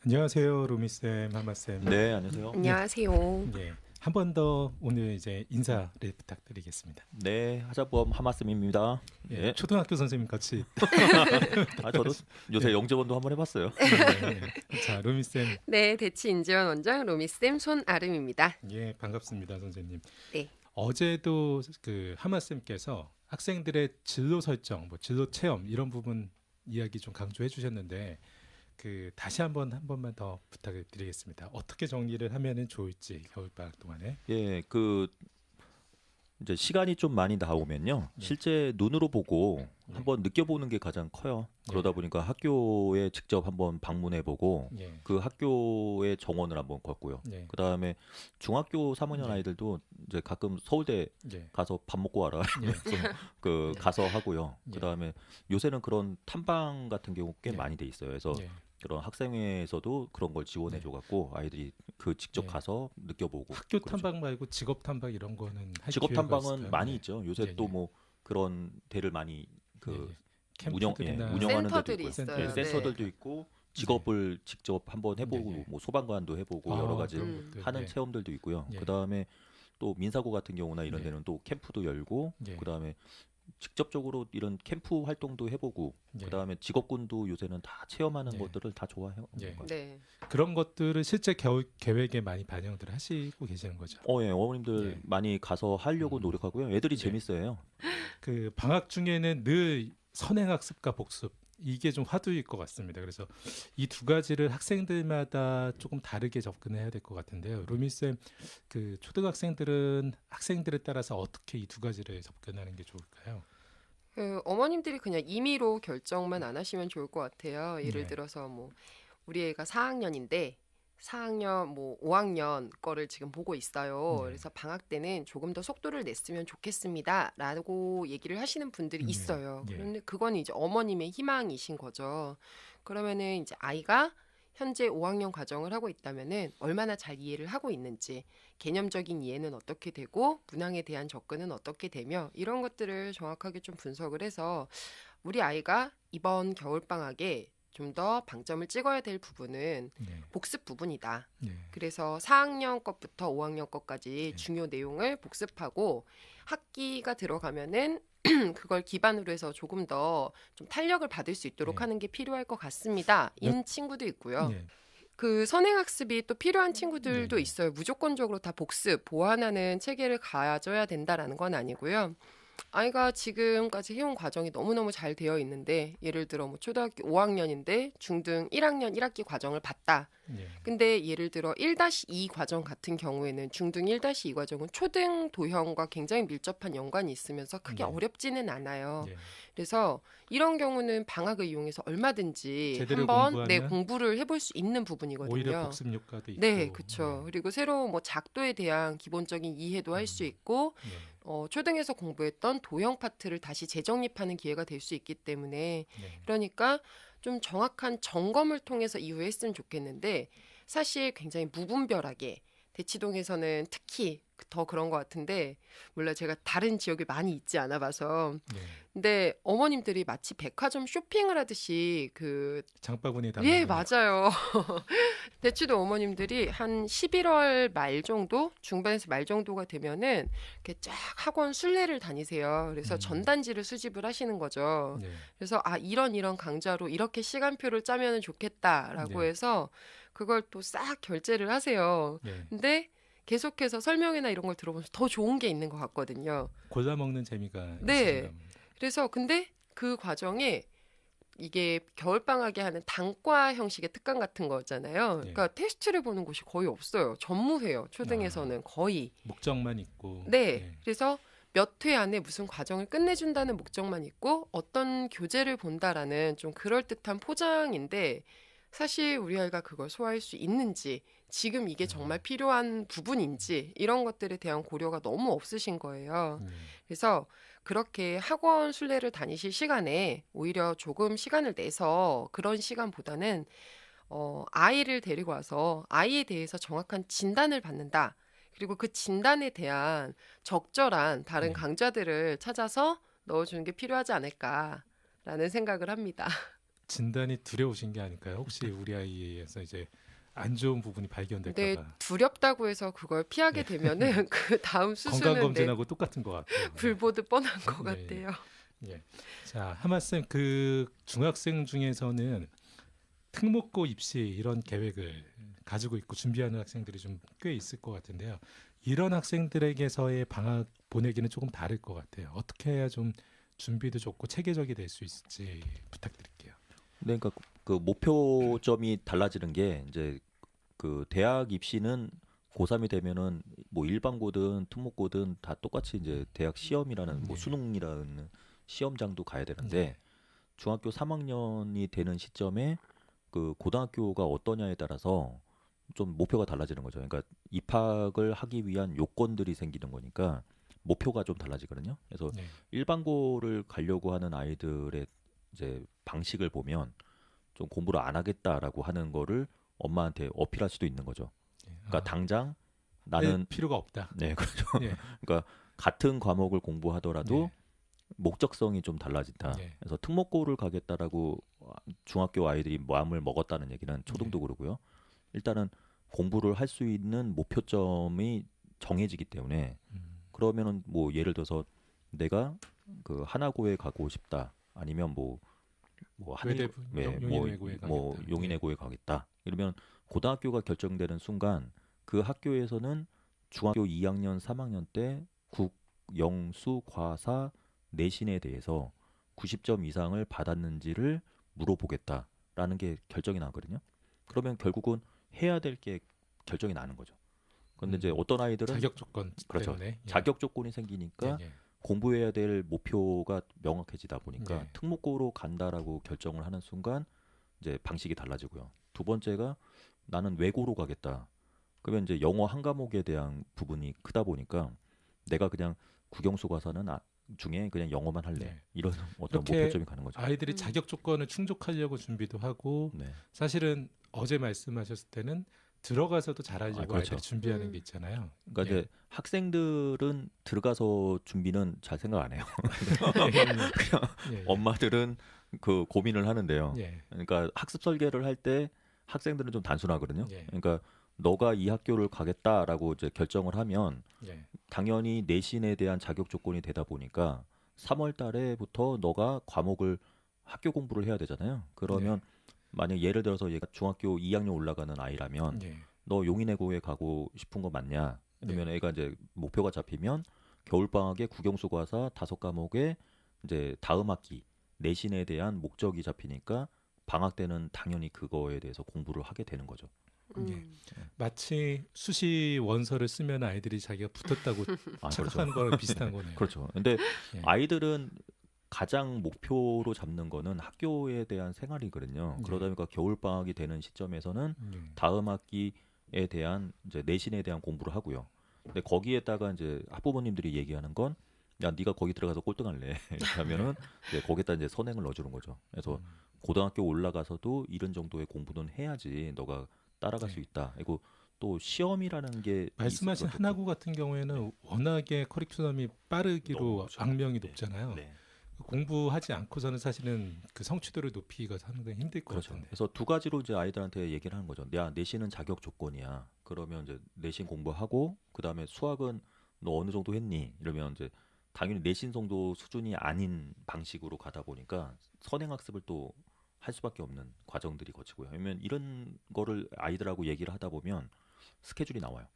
안녕하세요, 로미쌤, 하마쌤. 네, 안녕하세요. 안녕하세요. 예, 한 번 더 오늘 이제 인사를 부탁드리겠습니다. 네, 하자보험 하마쌤입니다. 예, 예. 초등학교 선생님 같이. 저도 요새 영재원도 한번 해봤어요. 자, 로미쌤, 네, 대치 인지원 원장 로미쌤 손아름입니다. 예, 반갑습니다, 선생님. 네. 어제도 그 하마쌤께서 학생들의 진로 설정, 뭐 진로 체험 이런 부분 이야기 좀 강조해 주셨는데, 그 다시 한 번만 더 부탁을 드리겠습니다. 어떻게 정리를 하면은 좋을지 겨울방학 동안에. 예, 이제 시간이 좀 많이 나오면요, 네. 실제 눈으로 보고 네. 한번 느껴보는 게 가장 커요. 그러다 네. 보니까 학교에 직접 한번 방문해보고 예, 그 학교의 정원을 한번 걷고요. 예, 그 다음에 중학교 3학년 네. 아이들도 이제 가끔 서울대 예, 가서 밥 먹고 와라 예. 이러면서 가서 하고요. 예. 그 다음에 요새는 그런 탐방 같은 경우 꽤 예. 많이 돼 있어요. 그래서 예. 그런 학생회에서도 그런 걸 지원해줘 갖고 아이들이 직접 네. 가서 느껴보고. 학교 그러죠. 탐방 말고 직업 탐방 이런 거는 할 직업 기회가 탐방은 있을까요? 많이 네. 있죠. 요새 예, 또 예. 뭐 그런 데를 많이 예, 예. 운영하는 데도 센터들이 있고요. 있어요. 예, 네. 센터들도 있고 직업을 직접 한번 해보고 예, 예. 뭐 소방관도 해보고 여러 가지 그런 음. 것들. 하는 예. 체험들도 있고요. 예. 그 다음에 또 민사고 같은 경우나 이런 예. 데는 또 캠프도 열고 예. 그 다음에 직접적으로 이런 캠프 활동도 해보고 예. 그 다음에 직업군도 요새는 다 체험하는 예. 것들을 다 좋아해요. 예. 네. 그런 것들을 실제 계획에 많이 반영들 하시고 계시는 거죠. 예, 어머님들 예. 많이 가서 하려고 음. 노력하고요. 애들이 예. 재밌어요. 그 방학 중에는 늘 선행학습과 복습 이게 좀 화두일 것 같습니다. 그래서 이 두 가지를 학생들마다 조금 다르게 접근해야 될 것 같은데요. 루미쌤, 그 초등학생들은 학생들에 따라서 어떻게 이 두 가지를 접근하는 게 좋을까요? 어머님들이 그냥 임의로 결정만 안 하시면 좋을 것 같아요. 예를 네. 들어서 뭐 우리 애가 4학년인데 4학년 뭐 5학년 거를 지금 보고 있어요. 네. 그래서 방학 때는 조금 더 속도를 냈으면 좋겠습니다라고 얘기를 하시는 분들이 네. 있어요. 예. 그런데 그건 이제 어머님의 희망이신 거죠. 그러면은 이제 아이가 현재 5학년 과정을 하고 있다면은 얼마나 잘 이해를 하고 있는지, 개념적인 이해는 어떻게 되고 문항에 대한 접근은 어떻게 되며 이런 것들을 정확하게 좀 분석을 해서 우리 아이가 이번 겨울 방학에 좀 더 방점을 찍어야 될 부분은 네. 복습 부분이다. 네. 그래서 4학년 것부터 5학년 것까지 네. 중요 내용을 복습하고 학기가 들어가면은 그걸 기반으로 해서 조금 더 좀 탄력을 받을 수 있도록 네. 하는 게 필요할 것 같습니다. 인 친구도 있고요. 예. 그 선행학습이 또 필요한 친구들도 네. 있어요. 무조건적으로 다 복습, 보완하는 체계를 가져야 된다라는 건 아니고요. 아이가 지금까지 해온 과정이 너무너무 잘 되어 있는데 예를 들어 뭐 초등학교 5학년인데 중등 1학년 1학기 과정을 봤다. 예. 근데 예를 들어 1-2 과정 같은 경우에는 중등 1-2 과정은 초등 도형과 굉장히 밀접한 연관이 있으면서 크게 네. 어렵지는 않아요. 예. 그래서 이런 경우는 방학을 이용해서 얼마든지 제대로 한번 공부하면 공부를 해볼 수 있는 부분이거든요. 오히려 복습 효과도 있고. 네, 그렇죠. 그리고 새로 뭐 작도에 대한 기본적인 이해도 할 수 있고 예. 초등에서 공부했던 도형 파트를 다시 재정립하는 기회가 될 수 있기 때문에 네. 그러니까 좀 정확한 점검을 통해서 이후에 했으면 좋겠는데 사실 굉장히 무분별하게 대치동에서는 특히 더 그런 것 같은데 몰라 제가 다른 지역에 많이 있지 않아 봐서 네. 근데 어머님들이 마치 백화점 쇼핑을 하듯이 장바구니 담는 예, 거. 맞아요. 대치도 어머님들이 한 11월 말 정도, 중반에서 말 정도가 되면은 이렇게 쫙 학원 순례를 다니세요. 그래서 전단지를 수집을 하시는 거죠. 네. 그래서 이런 강좌로 이렇게 시간표를 짜면 좋겠다라고 네. 해서 그걸 또 싹 결제를 하세요. 네. 근데 계속해서 설명이나 이런 걸 들어보면서 더 좋은 게 있는 것 같거든요. 골라 먹는 재미가 네. 있습니다. 그래서 근데 그 과정에 이게 겨울방학에 하는 단과 형식의 특강 같은 거잖아요. 네. 그러니까 테스트를 보는 곳이 거의 없어요. 전무해요. 초등에서는 거의. 목적만 있고. 네. 예. 그래서 몇 회 안에 무슨 과정을 끝내준다는 목적만 있고 어떤 교재를 본다라는 좀 그럴듯한 포장인데 사실 우리 아이가 그걸 소화할 수 있는지 지금 이게 정말 필요한 부분인지 이런 것들에 대한 고려가 너무 없으신 거예요. 그래서 그렇게 학원 순례를 다니실 시간에 오히려 조금 시간을 내서 그런 시간보다는 아이를 데리고 와서 아이에 대해서 정확한 진단을 받는다. 그리고 그 진단에 대한 적절한 다른 네. 강좌들을 찾아서 넣어주는 게 필요하지 않을까라는 생각을 합니다. 진단이 두려우신 게 아닐까요? 혹시 우리 아이에서 이제 안 좋은 부분이 네, 발견될까봐. 두렵다고 해서 그걸 피하게 되면은 그 다음 수술은 네, 건강검진하고 똑같은 것 같아요. 불보듯 뻔한 것 네, 같아요. 예. 자, 하마쌤 그 중학생 중에서는 특목고 입시 이런 계획을 가지고 있고 준비하는 학생들이 좀 꽤 있을 것 같은데요. 이런 학생들에게서의 방학 보내기는 조금 다를 것 같아요. 어떻게 해야 좀 준비도 좋고 체계적이 될 수 있을지 부탁드릴게요. 네, 그러니까 그 목표점이 달라지는 게 이제 그 대학 입시는 고3이 되면은 뭐 일반고든 특목고든 다 똑같이 이제 대학 시험이라는 뭐 네. 수능이라는 시험장도 가야 되는데 네. 중학교 3학년이 되는 시점에 그 고등학교가 어떠냐에 따라서 좀 목표가 달라지는 거죠. 그러니까 입학을 하기 위한 요건들이 생기는 거니까 목표가 좀 달라지거든요. 그래서 네. 일반고를 가려고 하는 아이들의 이제 방식을 보면 좀 공부를 안 하겠다라고 하는 거를 엄마한테 어필할 수도 있는 거죠. 그러니까 당장 뺄 나는 필요가 없다. 네, 그렇죠. 예. 그러니까 같은 과목을 공부하더라도 목적성이 좀 달라진다. 네. 그래서 특목고를 가겠다라고 중학교 아이들이 마음을 먹었다는 얘기는 초등도 그러고요. 일단은 공부를 할 수 있는 목표점이 정해지기 때문에 그러면은 뭐 예를 들어서 내가 그 하나고에 가고 싶다. 아니면 뭐 외대부 용인외고에 뭐 가겠다. 용인외고에 가겠다. 이러면 고등학교가 결정되는 순간 그 학교에서는 중학교 2학년, 3학년 때 국, 영, 수, 과사, 내신에 대해서 90점 이상을 받았는지를 물어보겠다라는 게 결정이 나거든요. 그러면 결국은 해야 될 게 결정이 나는 거죠. 그런데 이제 어떤 아이들은 자격 조건 그렇죠. 때문에 자격 조건이 생기니까 공부해야 될 목표가 명확해지다 보니까 네. 특목고로 간다라고 결정을 하는 순간 이제 방식이 달라지고요. 두 번째가 나는 외고로 가겠다. 그러면 이제 영어 한 과목에 대한 부분이 크다 보니까 내가 그냥 국영수 과사는 중에 그냥 영어만 할래. 네. 이런 어떤 이렇게 목표점이 가는 거죠. 아이들이 자격 조건을 충족하려고 준비도 하고 네. 사실은 어제 말씀하셨을 때는 들어가서도 잘하려고 그렇죠. 아이들이 준비하는 게 있잖아요. 그러니까 예. 이제 학생들은 들어가서 준비는 잘 생각 안 해요. 예. 엄마들은 그 고민을 하는데요. 예. 그러니까 학습 설계를 할 때 학생들은 좀 단순하거든요. 예. 그러니까 너가 이 학교를 가겠다라고 이제 결정을 하면 예. 당연히 내신에 대한 자격 조건이 되다 보니까 3월 달에부터 너가 과목을 학교 공부를 해야 되잖아요. 그러면 만약 예를 들어서 얘가 중학교 2학년 올라가는 아이라면 예. 너 용인외고에 가고 싶은 거 맞냐? 그러면 네. 애가 이제 목표가 잡히면 겨울방학에 국영수과사 5과목에 이제 다음 학기 내신에 대한 목적이 잡히니까 방학 때는 당연히 그거에 대해서 공부를 하게 되는 거죠. 음. 마치 수시 원서를 쓰면 아이들이 자기가 붙었다고 아, 착각하는 거랑 비슷한 거네요. 그렇죠. 근데 예. 아이들은 가장 목표로 잡는 거는 학교에 대한 생활이거든요. 네. 그러다 보니까 겨울방학이 되는 시점에서는 예. 다음 학기에 대한 이제 내신에 대한 공부를 하고요. 근데 거기에다가 이제 학부모님들이 얘기하는 건 야, 네가 거기 들어가서 꼴등할래. 이렇게 하면은 이제 거기다 이제 선행을 넣어주는 거죠. 그래서 고등학교 올라가서도 이런 정도의 공부는 해야지 너가 따라갈 네. 수 있다. 그리고 또 시험이라는 게 말씀하신 있을 하나고 같은 경우에는 워낙에 커리큘럼이 빠르기로 너무 높죠. 악명이 네. 높잖아요. 네. 공부하지 않고서는 사실은 그 성취도를 높이기가 상당히 힘들 것 그렇죠. 같은데. 그래서 두 가지로 이제 아이들한테 얘기를 하는 거죠. 야, 내신은 자격 조건이야. 그러면 이제 내신 공부하고 그다음에 수학은 너 어느 정도 했니? 이러면 이제 당연히 내신 정도 수준이 아닌 방식으로 가다 보니까 선행 학습을 또 할 수밖에 없는 과정들이 거치고요. 왜냐면 이런 거를 아이들하고 얘기를 하다 보면 스케줄이 나와요.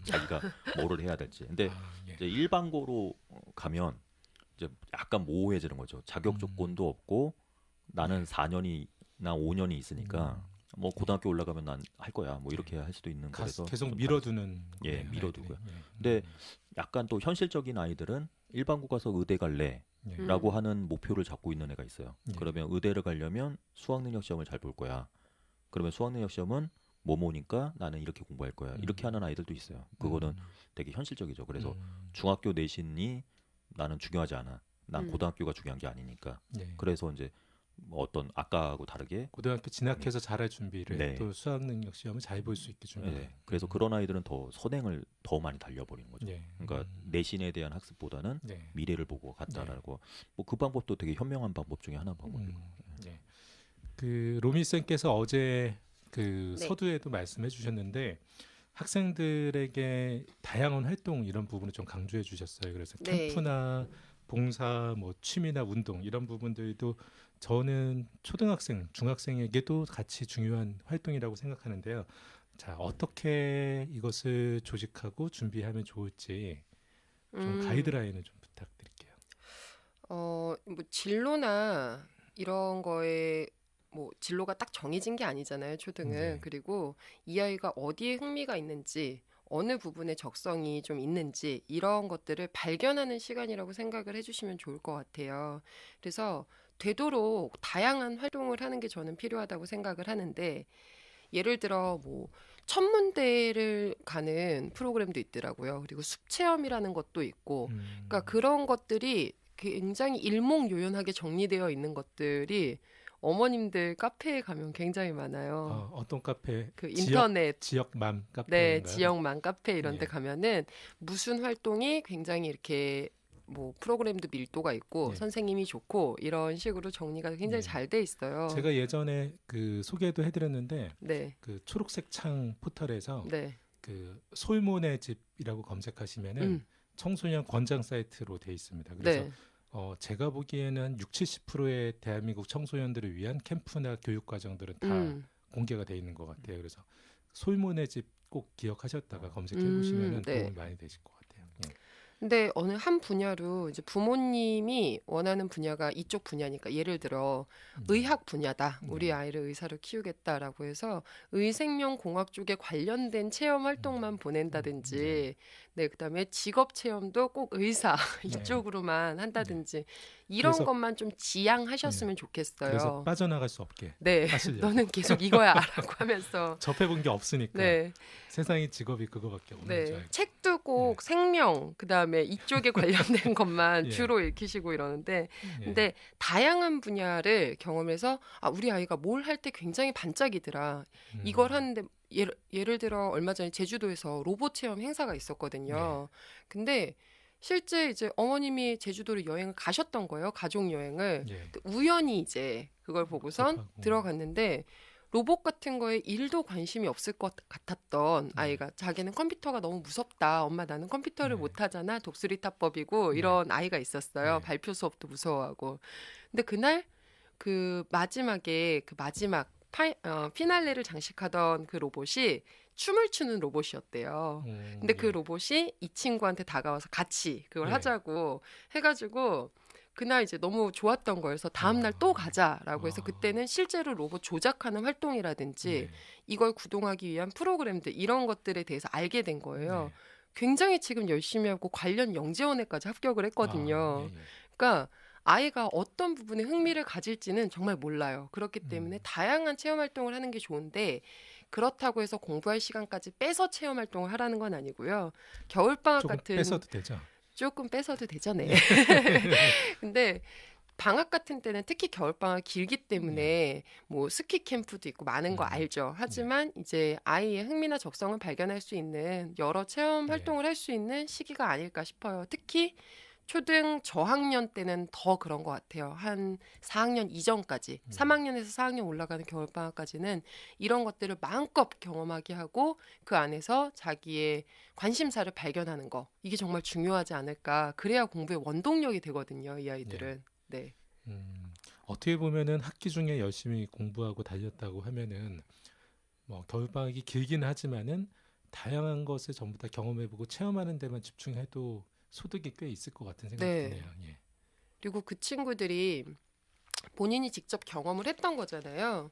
자기가 뭐를 해야 될지. 근데 예. 이제 일반고로 가면 이제 약간 모호해지는 거죠. 자격 조건도 없고 나는 4년이나 5년이 있으니까 뭐 고등학교 올라가면 난 할 거야. 뭐 이렇게 할 수도 있는 거라서 계속 좀 밀어두는 예, 거네요, 밀어두고요. 아이들이. 근데 약간 또 현실적인 아이들은 일반고 가서 의대 갈래 예. 라고 하는 목표를 잡고 있는 애가 있어요. 예. 그러면 의대를 가려면 수학능력 시험을 잘 볼 거야. 그러면 수학능력 시험은 뭐뭐니까 나는 이렇게 공부할 거야. 이렇게 하는 아이들도 있어요. 그거는 되게 현실적이죠. 그래서 중학교 내신이 나는 중요하지 않아. 난 고등학교가 중요한 게 아니니까. 예. 그래서 이제 뭐 어떤 아까하고 다르게 고등학교 진학해서 잘할 준비를 네. 또 수학 능력 시험을 잘 볼 수 있게 준비를. 예, 그래서 그런 아이들은 더 선행을 더 많이 달려버리는 거죠. 예. 그러니까 내신에 대한 학습보다는 네. 미래를 보고 갔다라고. 뭐 그 방법도 되게 현명한 방법 중에 하나 방법이고. 예. 그 로미 쌤께서 어제 그 네. 서두에도 말씀해 주셨는데 학생들에게 다양한 활동 이런 부분을 좀 강조해 주셨어요. 그래서 네. 캠프나 봉사, 뭐 취미나 운동 이런 부분들도 저는 초등학생, 중학생에게도 같이 중요한 활동이라고 생각하는데요. 자, 어떻게 이것을 조직하고 준비하면 좋을지 좀 가이드라인을 좀 부탁드릴게요. 뭐 진로나 이런 거에 뭐 진로가 딱 정해진 게 아니잖아요, 초등은. 네. 그리고 이 아이가 어디에 흥미가 있는지, 어느 부분에 적성이 좀 있는지 이런 것들을 발견하는 시간이라고 생각을 해주시면 좋을 것 같아요. 그래서 되도록 다양한 활동을 하는 게 저는 필요하다고 생각을 하는데 예를 들어 뭐 천문대를 가는 프로그램도 있더라고요. 그리고 숲체험이라는 것도 있고 그러니까 그런 것들이 굉장히 일목요연하게 정리되어 있는 것들이 어머님들 카페에 가면 굉장히 많아요. 어떤 카페? 그 인터넷 지역맘 네, 카페인가요? 지역만 카페 이런 데 예. 가면은 무슨 활동이 굉장히 이렇게 뭐 프로그램도 밀도가 있고 예. 선생님이 좋고 이런 식으로 정리가 굉장히 예. 잘 돼 있어요. 제가 예전에 그 소개도 해드렸는데 네, 그 초록색 창 포털에서 네, 그 솔몬의 집이라고 검색하시면은 음, 청소년 권장 사이트로 돼 있습니다. 그래서 네, 제가 보기에는 60~70%의 대한민국 청소년들을 위한 캠프나 교육 과정들은 다 공개가 돼 있는 것 같아요. 그래서 솔몬의 집 꼭 기억하셨다가 검색해 보시면은 네. 도움이 많이 되실 것 같아요. 예. 근데 어느 한 분야로 이제 부모님이 원하는 분야가 이쪽 분야니까 예를 들어 의학 분야다. 우리 네. 아이를 의사로 키우겠다라고 해서 의생명공학 쪽에 관련된 체험 활동만 보낸다든지 네, 그다음에 직업 체험도 꼭 의사 이쪽으로만 한다든지 이런 그래서- 것만 좀 지양하셨으면 그래서 좋겠어요. 빠져나갈 수 없게 네. 하시려고. 너는 계속 이거야라고 하면서 접해본 게 없으니까 네. 세상의 직업이 그거밖에 없는 줄 네, 알고. 책도 꼭 생명, 그다음에 이쪽에 관련된 것만 예. 주로 읽히시고 이러는데, 예. 근데 다양한 분야를 경험해서 아, 우리 아이가 뭘 할 때 굉장히 반짝이더라. 이걸 하는데 예를 들어 얼마 전에 제주도에서 로봇 체험 행사가 있었거든요. 근데 실제 이제 어머님이 제주도를 여행을 가셨던 거예요. 가족 여행을. 예. 근데 우연히 이제 그걸 보고선 접하고. 들어갔는데 로봇 같은 거에 1도 관심이 없을 것 같았던 네. 아이가 자기는 컴퓨터가 너무 무섭다. 엄마 나는 컴퓨터를 네. 못 하잖아. 독수리 타법이고 네. 이런 아이가 있었어요. 네. 발표 수업도 무서워하고. 근데 그날 그 마지막에 그 마지막 피날레를 장식하던 그 로봇이 춤을 추는 로봇이었대요. 근데 그 예. 로봇이 이 친구한테 다가와서 같이 그걸 네. 하자고 해가지고 그날 이제 너무 좋았던 거예요. 그래서 다음날 또 가자라고 해서 아. 그때는 실제로 로봇 조작하는 활동이라든지 네. 이걸 구동하기 위한 프로그램들 이런 것들에 대해서 알게 된 거예요. 네. 굉장히 지금 열심히 하고 관련 영재원에까지 합격을 했거든요. 아, 예, 예. 그러니까 아이가 어떤 부분에 흥미를 가질지는 정말 몰라요. 그렇기 때문에 다양한 체험 활동을 하는 게 좋은데 그렇다고 해서 공부할 시간까지 빼서 체험 활동을 하라는 건 아니고요. 겨울방학 조금 같은 뺏어도 되죠. 조금 뺏어도 되죠, 네. 근데 방학 같은 때는 특히 겨울방학 길기 때문에 뭐 스키 캠프도 있고 많은 거 알죠. 하지만 이제 아이의 흥미나 적성을 발견할 수 있는 여러 체험 네. 활동을 할 수 있는 시기가 아닐까 싶어요. 특히 초등 저학년 때는 더 그런 것 같아요. 한 4학년 이전까지, 3학년에서 4학년 올라가는 겨울방학까지는 이런 것들을 마음껏 경험하게 하고 그 안에서 자기의 관심사를 발견하는 거. 이게 정말 중요하지 않을까. 그래야 공부의 원동력이 되거든요, 이 아이들은. 네. 어떻게 보면은 학기 중에 열심히 공부하고 달렸다고 하면은 뭐 겨울방학이 길기는 하지만은 다양한 것을 전부 다 경험해보고 체험하는 데만 집중해도 소득이 꽤 있을 것 같은 생각이 네. 드네요. 예. 그리고 그 친구들이 본인이 직접 경험을 했던 거잖아요.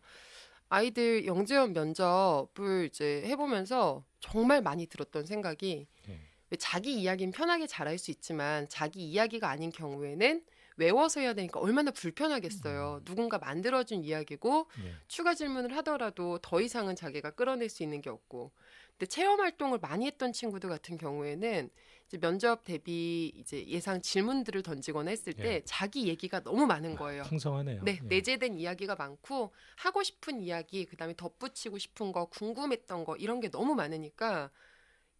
아이들 영재원 면접을 이제 해보면서 정말 많이 들었던 생각이 예. 왜 자기 이야기는 편하게 잘할 수 있지만 자기 이야기가 아닌 경우에는 외워서 해야 되니까 얼마나 불편하겠어요. 누군가 만들어준 이야기고 예. 추가 질문을 하더라도 더 이상은 자기가 끌어낼 수 있는 게 없고. 근데 체험 활동을 많이 했던 친구들 같은 경우에는 이제 면접 대비 이제 예상 질문들을 던지거나 했을 때 예. 자기 얘기가 너무 많은 거예요. 풍성하네요. 네, 예. 내재된 이야기가 많고 하고 싶은 이야기, 그다음에 덧붙이고 싶은 거, 궁금했던 거 이런 게 너무 많으니까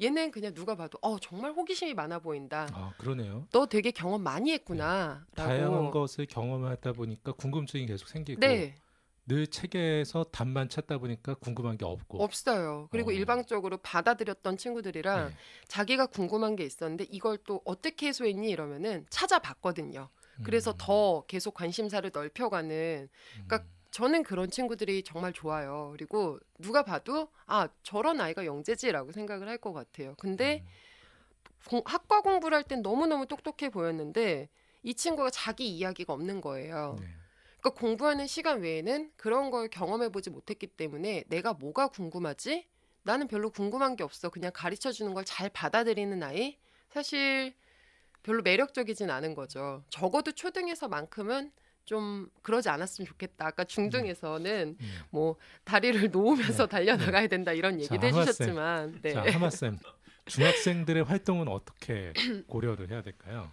얘는 그냥 누가 봐도 정말 호기심이 많아 보인다. 아, 그러네요. 너 되게 경험 많이 했구나. 다양한 라고. 것을 경험하다 보니까 궁금증이 계속 생기고 네, 늘 책에서 답만 찾다 보니까 궁금한 게 없고. 없어요. 그리고 어. 일방적으로 받아들였던 친구들이랑 네. 자기가 궁금한 게 있었는데 이걸 또 어떻게 해소했니 이러면은 찾아봤거든요. 그래서 음. 더 계속 관심사를 넓혀가는. 그러니까 저는 그런 친구들이 정말 좋아요. 그리고 누가 봐도 아 저런 아이가 영재지라고 생각을 할 것 같아요. 근데 학과 공부를 할 땐 너무너무 똑똑해 보였는데 이 친구가 자기 이야기가 없는 거예요. 네. 그러니까 공부하는 시간 외에는 그런 걸 경험해보지 못했기 때문에 내가 뭐가 궁금하지? 나는 별로 궁금한 게 없어. 그냥 가르쳐주는 걸 잘 받아들이는 아이? 사실 별로 매력적이진 않은 거죠. 적어도 초등에서만큼은 좀 그러지 않았으면 좋겠다. 아까 중등에서는 뭐 다리를 놓으면서 네. 달려나가야 된다 이런 자, 얘기도 하마쌤. 해주셨지만 네. 자, 하마쌤. 중학생들의 활동은 어떻게 고려를 해야 될까요?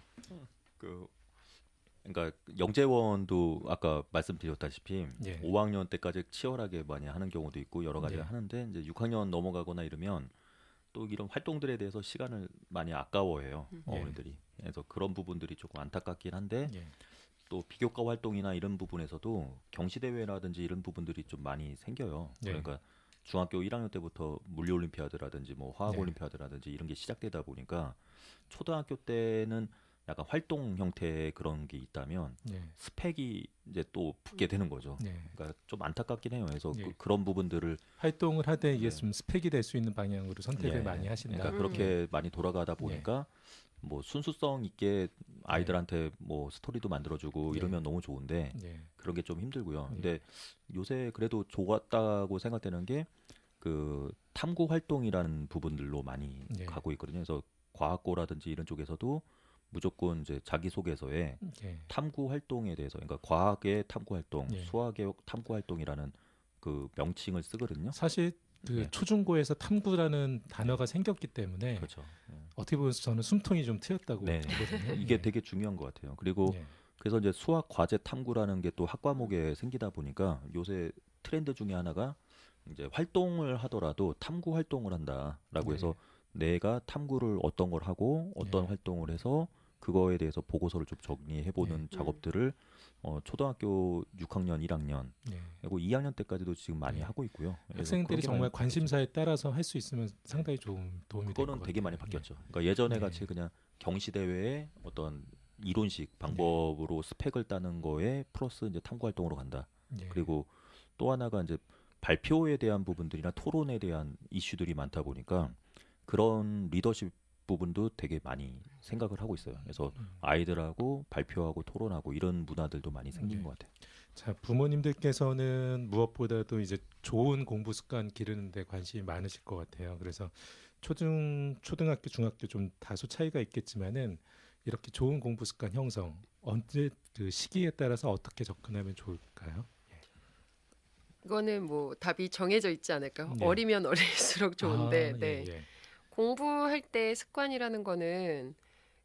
그러니까 영재원도 아까 말씀드렸다시피 예. 5학년 때까지 치열하게 많이 하는 경우도 있고 여러 가지 예. 하는데 이제 6학년 넘어가거나 이러면 또 이런 활동들에 대해서 시간을 많이 아까워해요. 어머니들이. 그래서 그런 부분들이 조금 안타깝긴 한데 예. 또 비교과 활동이나 이런 부분에서도 경시대회라든지 이런 부분들이 좀 많이 생겨요. 예. 그러니까 중학교 1학년 때부터 물리올림피아드라든지 뭐 화학올림피아드라든지 이런 게 시작되다 보니까 초등학교 때는 약간 활동 형태의 그런 게 있다면 예. 스펙이 이제 또 붙게 되는 거죠. 예. 그러니까 좀 안타깝긴 해요. 그래서 예. 그런 부분들을 활동을 하되 이게 네. 좀 스펙이 될 수 있는 방향으로 선택을 예, 많이 하신다. 그러니까 그렇게 많이 돌아가다 보니까 뭐 순수성 있게 아이들한테 뭐 스토리도 만들어주고 예. 이러면 너무 좋은데 예. 그런 게 좀 힘들고요. 예. 근데 요새 그래도 좋았다고 생각되는 게 그 탐구 활동이라는 부분들로 많이 예. 가고 있거든요. 그래서 과학고라든지 이런 쪽에서도 무조건 이제 자기소개서에 예. 탐구 활동에 대해서, 그러니까 과학의 탐구 활동, 예. 수학의 탐구 활동이라는 그 명칭을 쓰거든요. 사실 그 네. 초중고에서 탐구라는 단어가 생겼기 때문에 그렇죠. 어떻게 보면 저는 숨통이 좀 트였다고 네. 보거든요. 이게 예. 되게 중요한 것 같아요. 그리고 예. 그래서 이제 수학 과제 탐구라는 게 또 학과목에 생기다 보니까 요새 트렌드 중에 하나가 이제 활동을 하더라도 탐구 활동을 한다라고 해서 내가 탐구를 어떤 걸 하고 어떤 네. 활동을 해서 그거에 대해서 보고서를 좀 정리해보는 작업들을 초등학교 6학년, 1학년 예. 그리고 2학년 때까지도 지금 많이 네. 하고 있고요. 그래서 학생들이 그런 게 정말 많이 관심사에 따라서 할 수 있으면 상당히 좋은 도움이 될 것 그거는 같아요. 되게 많이 예. 바뀌었죠. 그러니까 예전에 네. 같이 그냥 경시대회에 어떤 이론식 방법으로 스펙을 따는 거에 플러스 이제 탐구 활동으로 간다. 예. 그리고 또 하나가 이제 발표에 대한 부분들이나 토론에 대한 이슈들이 많다 보니까 그런 리더십 부분도 되게 많이 생각을 하고 있어요. 그래서 아이들하고 발표하고 토론하고 이런 문화들도 많이 생긴 네. 것 같아요. 자, 부모님들께서는 무엇보다도 이제 좋은 공부 습관 기르는 데 관심이 많으실 것 같아요. 그래서 초등학교, 중학교 좀 다소 차이가 있겠지만은 이렇게 좋은 공부 습관 형성 언제 그 시기에 따라서 어떻게 접근하면 좋을까요? 이거는 뭐 답이 정해져 있지 않을까요? 네. 어리면 어릴수록 좋은데 아, 네. 예, 예. 공부할 때 습관이라는 거는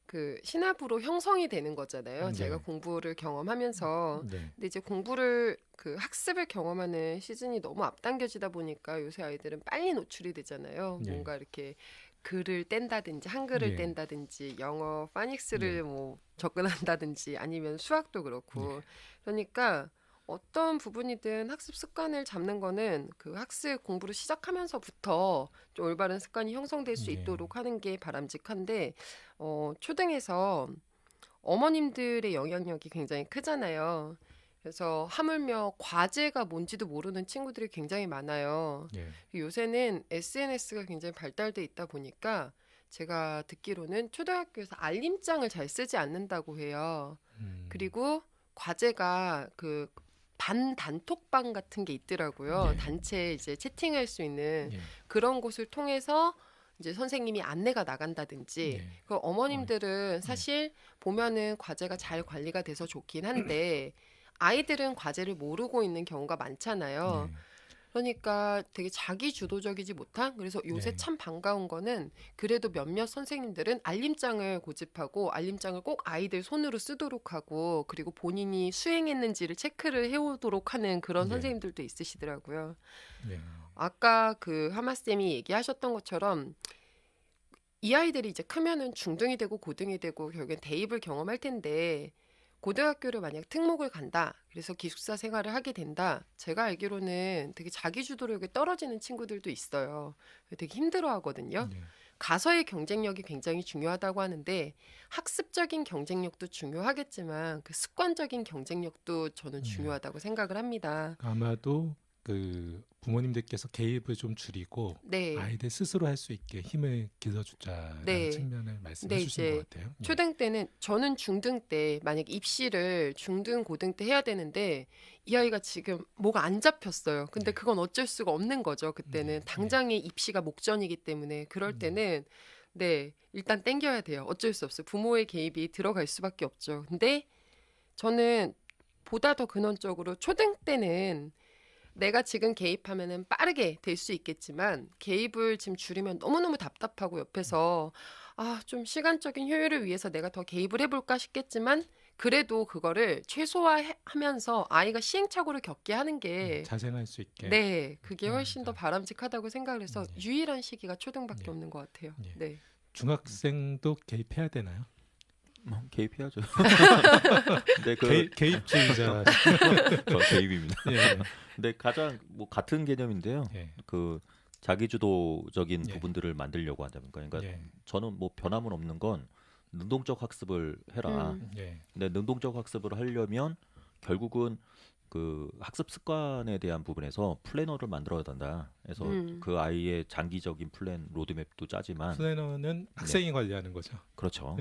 그 신압으로 형성이 되는 거잖아요. 네. 제가 공부를 경험하면서 네. 근데 이제 공부를 그 학습을 경험하는 시즌이 너무 앞당겨지다 보니까 요새 아이들은 빨리 노출이 되잖아요. 네. 뭔가 이렇게 글을 뗀다든지 한글을 네. 뗀다든지 영어 파닉스를 네. 뭐 접근한다든지 아니면 수학도 그렇고 그러니까 어떤 부분이든 학습 습관을 잡는 거는 그 학습 공부를 시작하면서부터 좀 올바른 습관이 형성될 수 네. 있도록 하는 게 바람직한데 초등에서 어머님들의 영향력이 굉장히 크잖아요. 그래서 하물며 과제가 뭔지도 모르는 친구들이 굉장히 많아요. 예. 요새는 SNS가 굉장히 발달돼 있다 보니까 제가 듣기로는 초등학교에서 알림장을 잘 쓰지 않는다고 해요. 그리고 과제가 그 단톡방 같은 게 있더라고요. 네. 단체 이제 채팅할 수 있는 예. 그런 곳을 통해서 이제 선생님이 안내가 나간다든지 네. 그 어머님들은 사실 보면은 과제가 잘 관리가 돼서 좋긴 한데 아이들은 과제를 모르고 있는 경우가 많잖아요. 네. 그러니까 되게 자기 주도적이지 못한 그래서 요새 네. 참 반가운 거는 그래도 몇몇 선생님들은 알림장을 고집하고 알림장을 꼭 아이들 손으로 쓰도록 하고 그리고 본인이 수행했는지를 체크를 해오도록 하는 그런 네. 선생님들도 있으시더라고요. 네. 아까 그 하마쌤이 얘기하셨던 것처럼 이 아이들이 이제 크면은 중등이 되고 고등이 되고 결국엔 대입을 경험할 텐데 고등학교를 만약 특목을 간다. 그래서 기숙사 생활을 하게 된다. 제가 알기로는 되게 자기주도력이 떨어지는 친구들도 있어요. 되게 힘들어하거든요. 예. 가서의 경쟁력이 굉장히 중요하다고 하는데 학습적인 경쟁력도 중요하겠지만 그 습관적인 경쟁력도 저는 중요하다고 생각을 합니다. 아마도 그 부모님들께서 개입을 좀 줄이고 네. 아이들 스스로 할 수 있게 힘을 길러주자라는 네. 측면을 말씀해 네, 주신 이제 것 같아요. 예. 초등 때는 저는 중등 때 만약 입시를 중등 고등 때 해야 되는데 이 아이가 지금 뭐가 안 잡혔어요. 근데 네. 그건 어쩔 수가 없는 거죠. 그때는 네. 당장의 입시가 목전이기 때문에 그럴 때는 네, 일단 땡겨야 돼요. 어쩔 수 없어요. 부모의 개입이 들어갈 수밖에 없죠. 근데 저는 보다 더 근원적으로 초등 때는 내가 지금 개입하면은 빠르게 될 수 있겠지만 개입을 지금 줄이면 너무너무 답답하고 옆에서 좀 시간적인 효율을 위해서 내가 더 개입을 해볼까 싶겠지만 그래도 그거를 최소화하면서 아이가 시행착오를 겪게 하는 게 자생할 수 있게. 네, 그게 훨씬 더 바람직하다고 생각을 해서 네. 유일한 시기가 초등밖에 네. 없는 것 같아요. 네. 네. 중학생도 개입해야 되나요? 개입해야죠. 근데 개입주의자. 전 개입입니다. 예. 근데 가장 뭐 같은 개념인데요. 예. 그 자기주도적인 예. 부분들을 만들려고 하다 보니까, 그러니까 예. 저는 뭐 변함은 없는 건 능동적 학습을 해라. 예. 근데 능동적 학습을 하려면 결국은 그 학습 습관에 대한 부분에서 플래너를 만들어야 된다. 그래서 그 아이의 장기적인 플랜 로드맵도 짜지만 플래너는 학생이 관리하는 거죠. 그렇죠.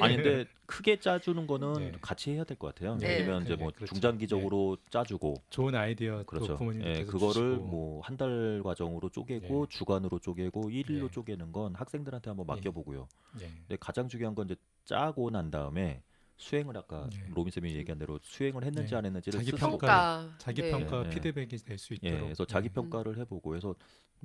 아니 근데 크게 짜주는 거는 네. 같이 해야 될 것 같아요. 네. 예를 들면 이제 네, 뭐 그렇죠. 중장기적으로 짜주고 좋은 아이디어 또 그렇죠. 부모님께서 예, 그거를 주시고. 뭐 한 달 과정으로 쪼개고 주간으로 쪼개고 일일로 예. 쪼개는 건 학생들한테 한번 맡겨보고요. 예. 근데 가장 중요한 건 이제 짜고 난 다음에 수행을 아까 예. 로빈 쌤이 얘기한 대로 수행을 했는지 네. 안 했는지를 자기 스스로 평가. 자기 네. 평가 예. 피드백이 될 수 예, 있도록. 그래서 자기 평가를 해보고 해서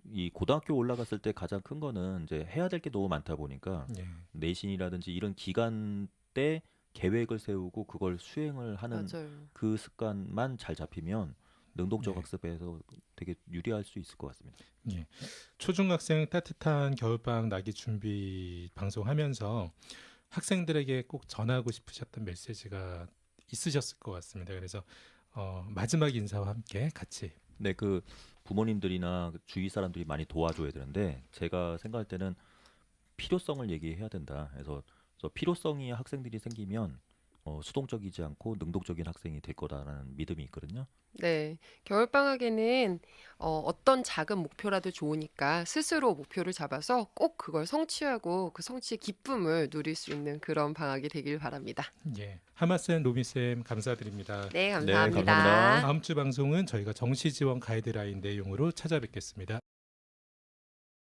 이 고등학교 올라갔을 때 가장 큰 거는 이제 해야 될 게 너무 많다 보니까 예. 내신이라든지 이런 기간 때 계획을 세우고 그걸 수행을 하는 맞아요. 그 습관만 잘 잡히면 능동적 네. 학습에서 되게 유리할 수 있을 것 같습니다. 예. 초중학생 따뜻한 겨울방학 나기 준비 방송하면서 학생들에게 꼭 전하고 싶으셨던 메시지가 있으셨을 것 같습니다. 그래서 마지막 인사와 함께 같이. 네, 그 부모님들이나 그 주위 사람들이 많이 도와줘야 되는데 제가 생각할 때는 필요성을 얘기해야 된다. 그래서 필요성이 학생들이 생기면 수동적이지 않고 능동적인 학생이 될 거다라는 믿음이 있거든요. 네, 겨울방학에는 어떤 작은 목표라도 좋으니까 스스로 목표를 잡아서 꼭 그걸 성취하고 그 성취의 기쁨을 누릴 수 있는 그런 방학이 되길 바랍니다. 예. 하마쌤, 로미쌤 감사드립니다. 네, 감사합니다. 감사합니다. 다음 주 방송은 저희가 정시지원 가이드라인 내용으로 찾아뵙겠습니다.